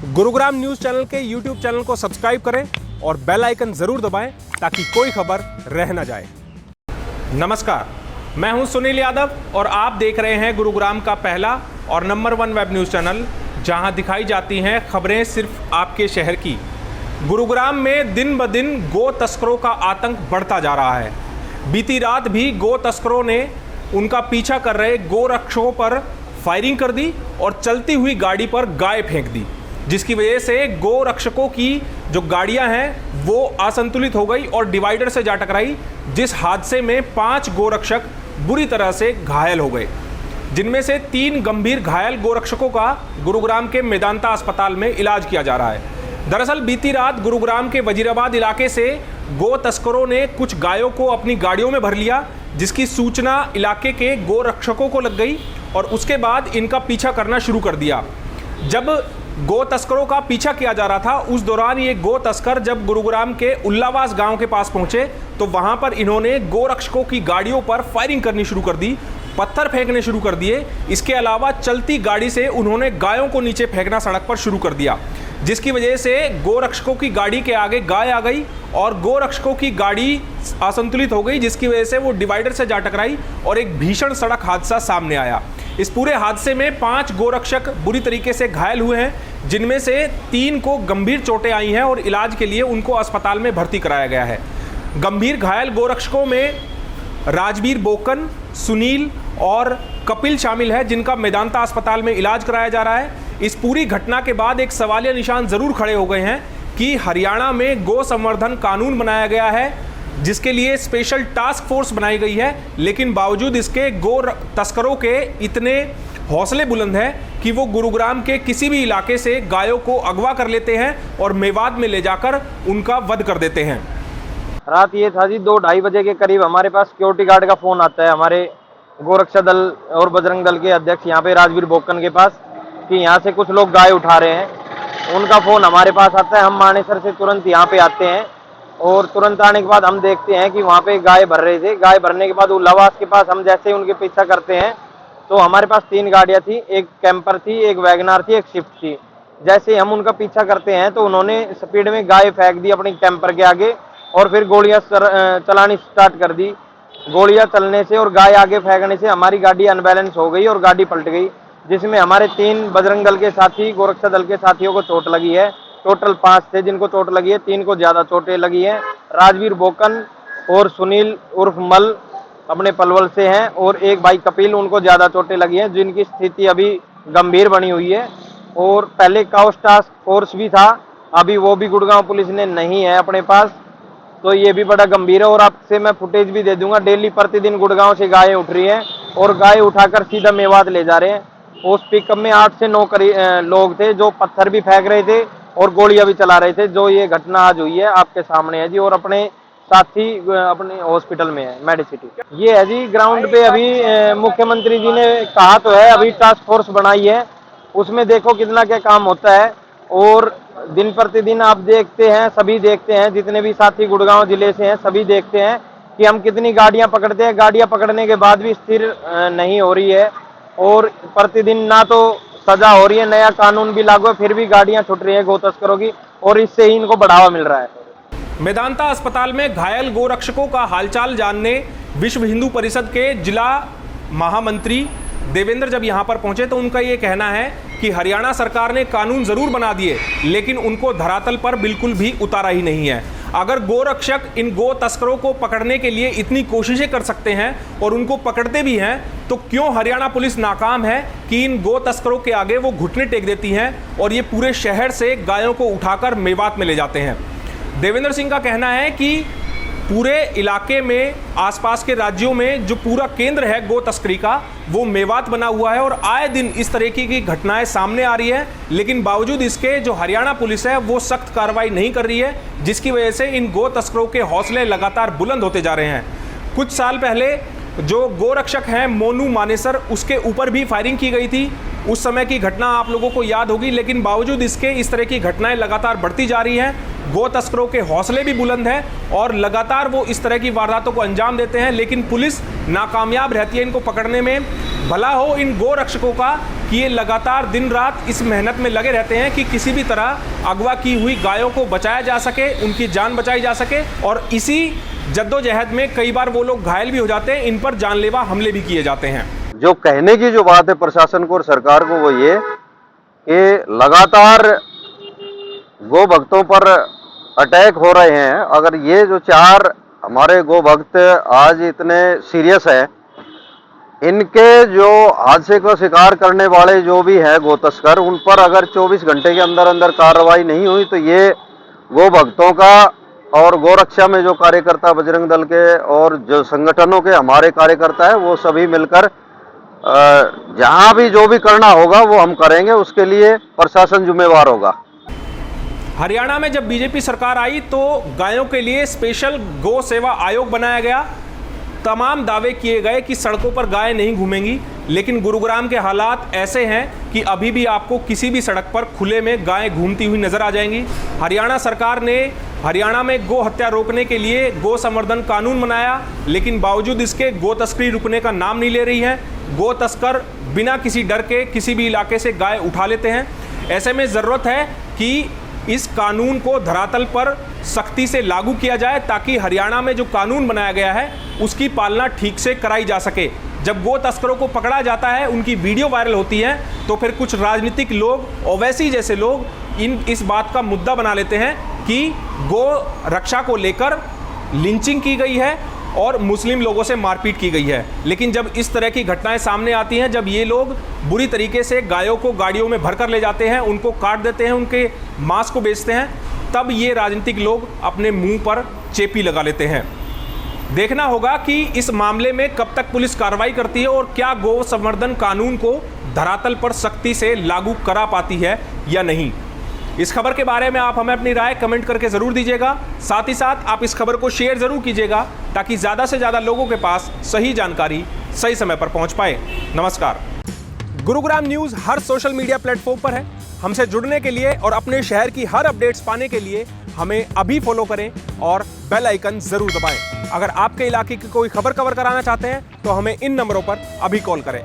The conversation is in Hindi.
गुरुग्राम न्यूज चैनल के यूट्यूब चैनल को सब्सक्राइब करें और बेल आइकन जरूर दबाएं ताकि कोई खबर रह न जाए। नमस्कार, मैं हूं सुनील यादव और आप देख रहे हैं गुरुग्राम का पहला और नंबर 1 वेब न्यूज चैनल, जहां दिखाई जाती हैं खबरें सिर्फ आपके शहर की। गुरुग्राम में दिन ब दिन गो तस्करों का आतंक बढ़ता जा रहा है। बीती रात भी गो तस्करों ने उनका पीछा कर रहे गो रक्षकों पर फायरिंग कर दी और चलती हुई गाड़ी पर गाय फेंक दी, जिसकी वजह से गो रक्षकों की जो गाड़ियां हैं वो असंतुलित हो गई और डिवाइडर से जा टकराई, जिस हादसे में 5 गोरक्षक बुरी तरह से घायल हो गए, जिनमें से 3 गंभीर घायल गोरक्षकों का गुरुग्राम के मेदांता अस्पताल में इलाज किया जा रहा है। दरअसल बीती रात गुरुग्राम के वजीराबाद इलाके से गो तस्करों ने कुछ गायों को अपनी गाड़ियों में भर लिया, जिसकी सूचना इलाके के गो रक्षकों को लग गई और उसके बाद इनका पीछा करना शुरू कर दिया। जब गो तस्करों का पीछा किया जा रहा था, उस दौरान ये गो तस्कर जब गुरुग्राम के उल्लावास गांव के पास पहुंचे तो वहां पर इन्होंने गो रक्षकों की गाड़ियों पर फायरिंग करनी शुरू कर दी, पत्थर फेंकने शुरू कर दिए। इसके अलावा चलती गाड़ी से उन्होंने गायों को नीचे फेंकना सड़क पर शुरू कर दिया, जिसकी वजह से गोरक्षकों की गाड़ी के आगे गाय आ गई और गोरक्षकों की गाड़ी असंतुलित हो गई, जिसकी वजह से वो डिवाइडर से जा टकराई और एक भीषण सड़क हादसा सामने आया। इस पूरे हादसे में 5 गोरक्षक बुरी तरीके से घायल हुए हैं, जिनमें से 3 को गंभीर चोटें आई हैं और इलाज के लिए उनको अस्पताल में भर्ती कराया गया है। गंभीर घायल गोरक्षकों में राजवीर बोकन, सुनील और कपिल शामिल है, जिनका मेदांता अस्पताल में इलाज कराया जा रहा है। इस पूरी घटना के बाद एक सवालिया निशान जरूर खड़े हो गए हैं कि हरियाणा में गो संवर्धन कानून बनाया गया है, जिसके लिए स्पेशल टास्क फोर्स बनाई गई है, लेकिन बावजूद इसके गो तस्करों के इतने हौसले बुलंद हैं कि वो गुरुग्राम के किसी भी इलाके से गायों को अगवा कर लेते हैं और मेवात में ले जाकर उनका वध कर देते हैं। रात ये था जी 2-2:30 बजे के करीब हमारे पास सिक्योरिटी गार्ड का फोन आता है, हमारे गोरक्षा दल और बजरंग दल के अध्यक्ष यहाँ पे राजवीर बोकन के पास, कि यहाँ से कुछ लोग गाय उठा रहे हैं। उनका फोन हमारे पास आता है, हम मानेसर से तुरंत यहाँ पे आते हैं और तुरंत आने के बाद हम देखते हैं कि वहाँ पे गाय भर रहे थे। गाय भरने के बाद उल्लावास के पास हम जैसे ही उनके पीछा करते हैं तो हमारे पास 3 गाड़ियाँ थी, एक कैंपर थी, एक वैगनार थी, एक स्विफ्ट थी। जैसे ही हम उनका पीछा करते हैं तो उन्होंने स्पीड में गाय फेंक दी अपनी कैंपर के आगे और फिर गोलियां चलानी स्टार्ट कर दी। गोलियां चलने से और गाय आगे फेंकने से हमारी गाड़ी अनबैलेंस हो गई और गाड़ी पलट गई, जिसमें हमारे 3 बजरंग दल के साथी, गोरक्षा दल के साथियों को चोट लगी है। टोटल 5 थे जिनको चोट लगी है, 3 को ज्यादा चोटें लगी हैं। राजवीर बोकन और सुनील उर्फ मल अपने पलवल से हैं और एक भाई कपिल, उनको ज्यादा चोटें लगी हैं, जिनकी स्थिति अभी गंभीर बनी हुई है। और पहले काउस टास्क फोर्स भी था, अभी वो भी गुड़गांव पुलिस ने नहीं है अपने पास, तो ये भी बड़ा गंभीर है। और आपसे मैं फुटेज भी दे दूंगा, डेली प्रतिदिन गुड़गांव से गायें उठ रही हैं और गाय उठाकर सीधा मेवात ले जा रहे हैं। उस पिकअप में 8 से 9 लोग थे जो पत्थर भी फेंक रहे थे और गोलियां भी चला रहे थे। जो ये घटना आज हुई है आपके सामने है जी, और अपने साथी अपने हॉस्पिटल में है मेडिसिटी। ये है जी ग्राउंड पे अभी मुख्यमंत्री जी ने कहा तो है, अभी टास्क फोर्स बनाई है, उसमें देखो कितना क्या काम होता है। और दिन प्रतिदिन आप देखते हैं, सभी देखते हैं, जितने भी साथी गुड़गांव जिले से हैं सभी देखते हैं कि हम कितनी गाड़ियां पकड़ते हैं। गाड़ियां पकड़ने के बाद भी स्थिर नहीं हो रही है और प्रतिदिन ना तो सजा हो रही है, नया कानून भी लागू है, फिर भी गाड़ियां छूट रही है गो तस्करों की, और इससे ही इनको बढ़ावा मिल रहा है। मेदांता अस्पताल में घायल गोरक्षकों का हालचाल जानने विश्व हिंदू परिषद के जिला महामंत्री देवेंद्र जब यहां पर पहुंचे तो उनका यह कहना है कि हरियाणा सरकार ने कानून जरूर बना दिए, लेकिन उनको धरातल पर बिल्कुल भी उतारा ही नहीं है। अगर गोरक्षक इन गो तस्करों को पकड़ने के लिए इतनी कोशिशें कर सकते हैं और उनको पकड़ते भी हैं, तो क्यों हरियाणा पुलिस नाकाम है कि इन गो तस्करों के आगे वो घुटने टेक देती हैं और ये पूरे शहर से गायों को उठाकर मेवात में ले जाते हैं। देवेंद्र सिंह का कहना है कि पूरे इलाके में आसपास के राज्यों में जो पूरा केंद्र है गो तस्करी का, वो मेवात बना हुआ है और आए दिन इस तरीके की घटनाएं सामने आ रही है, लेकिन बावजूद इसके जो हरियाणा पुलिस है वो सख्त कार्रवाई नहीं कर रही है, जिसकी वजह से इन गो तस्करों के हौसले लगातार बुलंद होते जा रहे हैं। कुछ साल पहले जो गोरक्षक हैं मोनू मानेसर, उसके ऊपर भी फायरिंग की गई थी। उस समय की घटना आप लोगों को याद होगी, लेकिन बावजूद इसके इस तरह की घटनाएं लगातार बढ़ती जा रही हैं। गो तस्करों के हौसले भी बुलंद हैं और लगातार वो इस तरह की वारदातों को अंजाम देते हैं, लेकिन पुलिस नाकामयाब रहती है इनको पकड़ने में। भला हो इन गो रक्षकों का कि ये लगातार दिन रात इस मेहनत में लगे रहते हैं कि किसी भी तरह अगवा की हुई गायों को बचाया जा सके, उनकी जान बचाई जा सके। और इसी जद्दोजहद में कई बार वो लोग घायल भी हो जाते हैं, इन पर जानलेवा हमले भी किए जाते हैं। जो कहने की जो बात है प्रशासन को और सरकार को वो ये कि लगातार गो भक्तों पर अटैक हो रहे हैं। अगर ये जो 4 हमारे गो भक्त आज इतने सीरियस है, इनके जो हादसे का शिकार करने वाले जो भी है गो तस्कर, उन पर अगर 24 घंटे के अंदर अंदर कार्रवाई नहीं हुई तो ये गो भक्तों का और गो रक्षा में जो कार्यकर्ता बजरंग दल के और जो संगठनों के हमारे कार्यकर्ता है वो सभी मिलकर जहां भी जो भी करना होगा वो हम करेंगे, उसके लिए प्रशासन जिम्मेवार होगा। हरियाणा में जब बीजेपी सरकार आई तो गायों के लिए स्पेशल गो सेवा आयोग बनाया गया। तमाम दावे किए गए कि सड़कों पर गाय नहीं घूमेंगी, लेकिन गुरुग्राम के हालात ऐसे हैं कि अभी भी आपको किसी भी सड़क पर खुले में गाय घूमती हुई नजर आ जाएंगी। हरियाणा सरकार ने हरियाणा में गो हत्या रोकने के लिए गो संवर्धन कानून बनाया, लेकिन बावजूद इसके गो तस्करी रुकने का नाम नहीं ले रही है। गो तस्कर बिना किसी डर के किसी भी इलाके से गाय उठा लेते हैं। ऐसे में ज़रूरत है कि इस कानून को धरातल पर सख्ती से लागू किया जाए ताकि हरियाणा में जो कानून बनाया गया है उसकी पालना ठीक से कराई जा सके। जब गो तस्करों को पकड़ा जाता है, उनकी वीडियो वायरल होती है, तो फिर कुछ राजनीतिक लोग ओवैसी जैसे लोग इस बात का मुद्दा बना लेते हैं कि गो रक्षा को लेकर लिंचिंग की गई है और मुस्लिम लोगों से मारपीट की गई है। लेकिन जब इस तरह की घटनाएं सामने आती हैं, जब ये लोग बुरी तरीके से गायों को गाड़ियों में भरकर ले जाते हैं, उनको काट देते हैं, उनके मांस को बेचते हैं, तब ये राजनीतिक लोग अपने मुंह पर चेपी लगा लेते हैं। देखना होगा कि इस मामले में कब तक पुलिस कार्रवाई करती है और क्या गो संवर्धन कानून को धरातल पर सख्ती से लागू करा पाती है या नहीं। इस खबर के बारे में आप हमें अपनी राय कमेंट करके ज़रूर दीजिएगा। साथ ही साथ आप इस खबर को शेयर ज़रूर कीजिएगा ताकि ज़्यादा से ज़्यादा लोगों के पास सही जानकारी सही समय पर पहुंच पाए। नमस्कार। गुरुग्राम न्यूज़ हर सोशल मीडिया प्लेटफॉर्म पर है। हमसे जुड़ने के लिए और अपने शहर की हर अपडेट्स पाने के लिए हमें अभी फॉलो करें और बेल आइकन ज़रूर दबाएं। अगर आपके इलाके की कोई खबर कवर कराना चाहते हैं तो हमें इन नंबरों पर अभी कॉल करें।